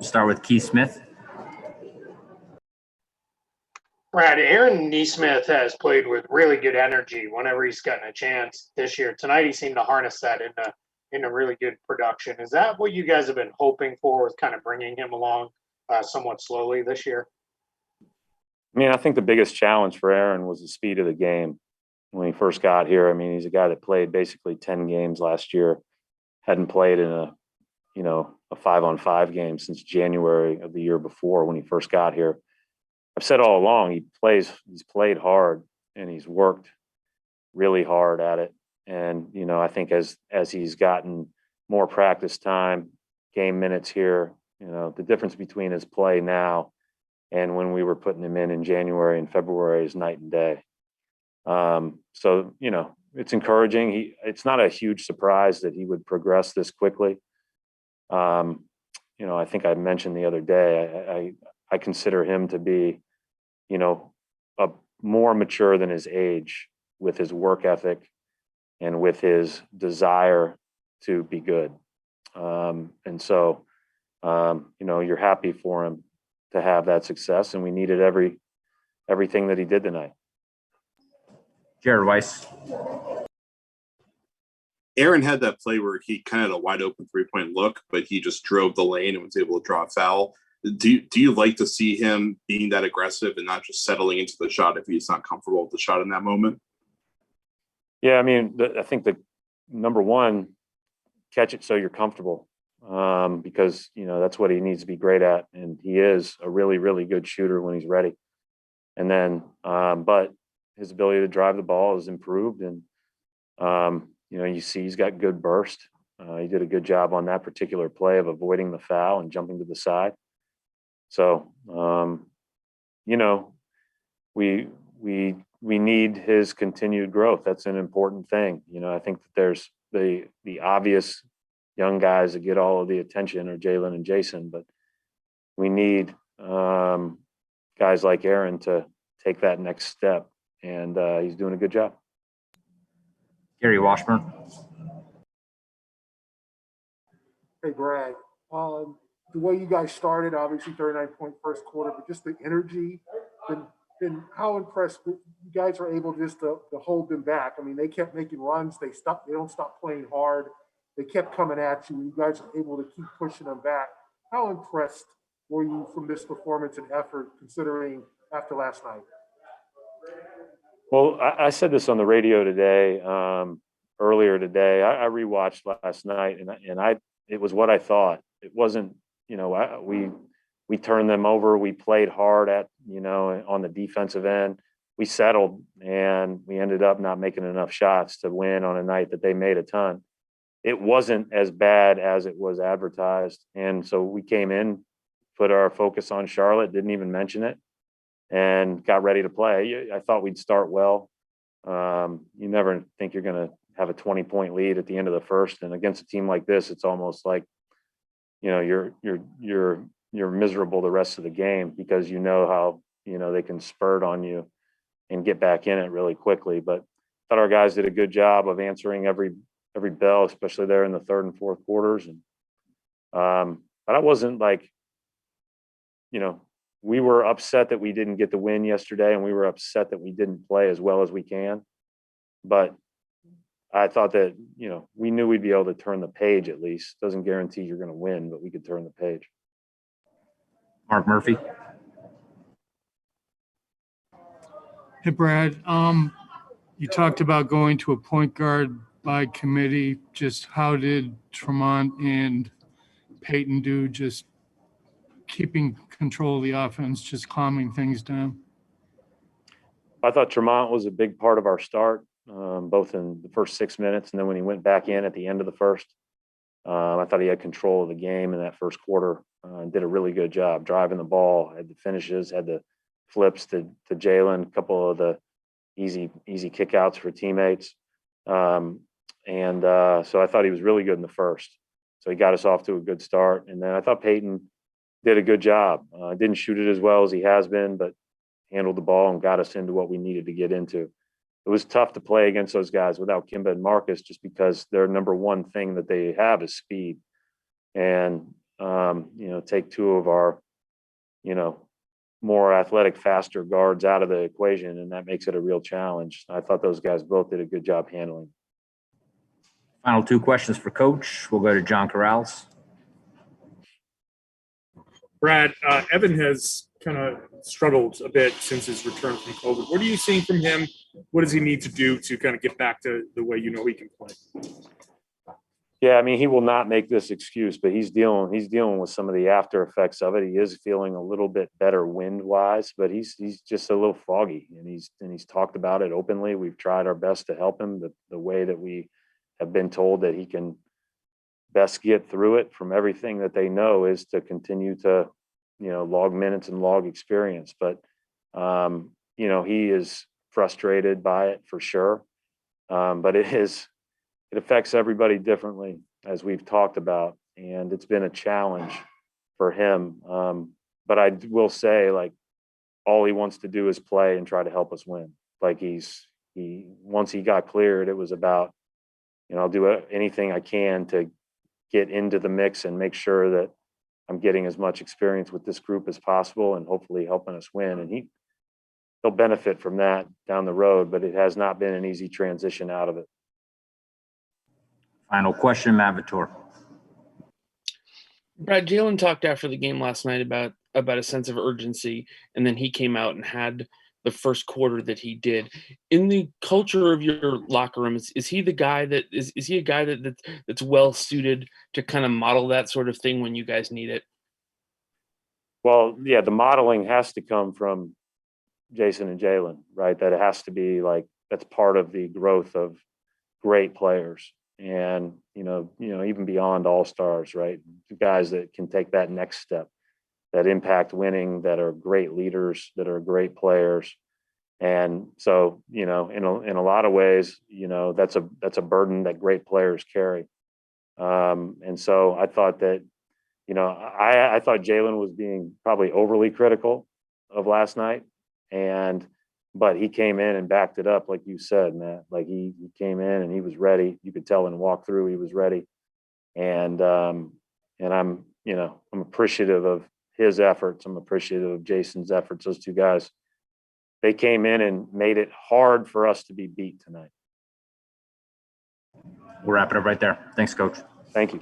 start with Keith Smith. Brad, Aaron Nesmith has played with really good energy whenever he's gotten a chance this year. Tonight, he seemed to harness that in a really good production. Is that what you guys have been hoping for with kind of bringing him along somewhat slowly this year? I mean, I think the biggest challenge for Aaron was the speed of the game when he first got here. I mean, he's a guy that played basically 10 games last year, hadn't played in a 5-on-5 game since January of the year before when he first got here. I've said all along, he's played hard and he's worked really hard at it. And, I think as he's gotten more practice time, game minutes here, the difference between his play now and when we were putting him in January and February is night and day. So, it's encouraging. It's not a huge surprise that he would progress this quickly. I think I mentioned the other day, I consider him to be, a more mature than his age with his work ethic and with his desire to be good. And so, you're happy for him to have that success, and we needed everything that he did tonight. Jared Weiss. Aaron had that play where he kind of had a wide open 3-point look, but he just drove the lane and was able to draw a foul. Do you like to see him being that aggressive and not just settling into the shot if he's not comfortable with the shot in that moment? Yeah, I mean, I think the number one, catch it so you're comfortable, because that's what he needs to be great at, and he is a really, really good shooter when he's ready. And then, but his ability to drive the ball has improved, and you see he's got good burst. He did a good job on that particular play of avoiding the foul and jumping to the side. So, we need his continued growth. That's an important thing. I think that there's the obvious young guys that get all of the attention are Jalen and Jason, but we need guys like Aaron to take that next step, and he's doing a good job. Gary Washburn. Hey, Brad. The way you guys started, obviously 39-point first quarter, but just the energy, been how impressed you guys are able just to hold them back. I mean, they kept making runs. They don't stop playing hard. They kept coming at you, and you guys are able to keep pushing them back. How impressed were you from this performance and effort, considering after last night? Well, I said this on the radio today, earlier today. I rewatched last night, and it was what I thought. It wasn't, we turned them over. We played hard on the defensive end. We settled, and we ended up not making enough shots to win on a night that they made a ton. It wasn't as bad as it was advertised. And so we came in, put our focus on Charlotte, didn't even mention it, and got ready to play. I thought we'd start well. You never think you're going to have a 20-point lead at the end of the first. And against a team like this, it's almost like, you're miserable the rest of the game because how, they can spurt on you and get back in it really quickly. But I thought our guys did a good job of answering every bell, especially there in the third and fourth quarters. And but I wasn't like, we were upset that we didn't get the win yesterday, and we were upset that we didn't play as well as we can. But I thought that, we knew we'd be able to turn the page at least. Doesn't guarantee you're going to win, but we could turn the page. Mark Murphy. Hey, Brad. You talked about going to a point guard by committee. Just how did Tremont and Peyton do, just keeping control of the offense, just calming things down? I thought Tremont was a big part of our start, both in the first 6 minutes and then when he went back in at the end of the first. I thought he had control of the game in that first quarter. Did a really good job driving the ball, had the finishes, had the flips to Jalen, a couple of the easy kickouts for teammates. So I thought he was really good in the first. So he got us off to a good start. And then I thought Peyton did a good job. Didn't shoot it as well as he has been, but handled the ball and got us into what we needed to get into. It was tough to play against those guys without Kimba and Marcus, just because their number one thing that they have is speed. And, take two of our, more athletic, faster guards out of the equation, and that makes it a real challenge. I thought those guys both did a good job handling. Final two questions for Coach. We'll go to John Corrales. Brad, Evan has kind of struggled a bit since his return from COVID. What are you seeing from him? What does he need to do to kind of get back to the way he can play? Yeah, I mean, he will not make this excuse, but he's dealing with some of the after effects of it. He is feeling a little bit better wind wise, but he's just a little foggy, and he's talked about it openly. We've tried our best to help him the way that we have been told that he can best get through it from everything that they know is to continue to, log minutes and log experience. But, he is frustrated by it for sure. But it affects everybody differently, as we've talked about, and it's been a challenge for him. But I will say, like, all he wants to do is play and try to help us win. Like once he got cleared, it was about, I'll do anything I can to get into the mix and make sure that I'm getting as much experience with this group as possible and hopefully helping us win. And he'll benefit from that down the road, but it has not been an easy transition out of it. Final question, Matt Vitor. Brad, Jalen talked after the game last night about a sense of urgency, and then he came out and had the first quarter that he did. In the culture of your locker room, is he the guy that is he a guy that's well suited to kind of model that sort of thing when you guys need it? Well, yeah, the modeling has to come from Jason and Jalen, right? That it has to be like, that's part of the growth of great players. And, even beyond all-stars, right? The guys that can take that next step, that impact winning, that are great leaders, that are great players. And so, in a lot of ways, that's a burden that great players carry. And so I thought that, I thought Jalen was being probably overly critical of last night. But he came in and backed it up, like you said, Matt. Like he came in and he was ready. You could tell and walk through, he was ready. And I'm appreciative of his efforts. I'm appreciative of Jason's efforts. Those two guys, they came in and made it hard for us to be beat tonight. We'll wrap it up right there. Thanks, Coach. Thank you.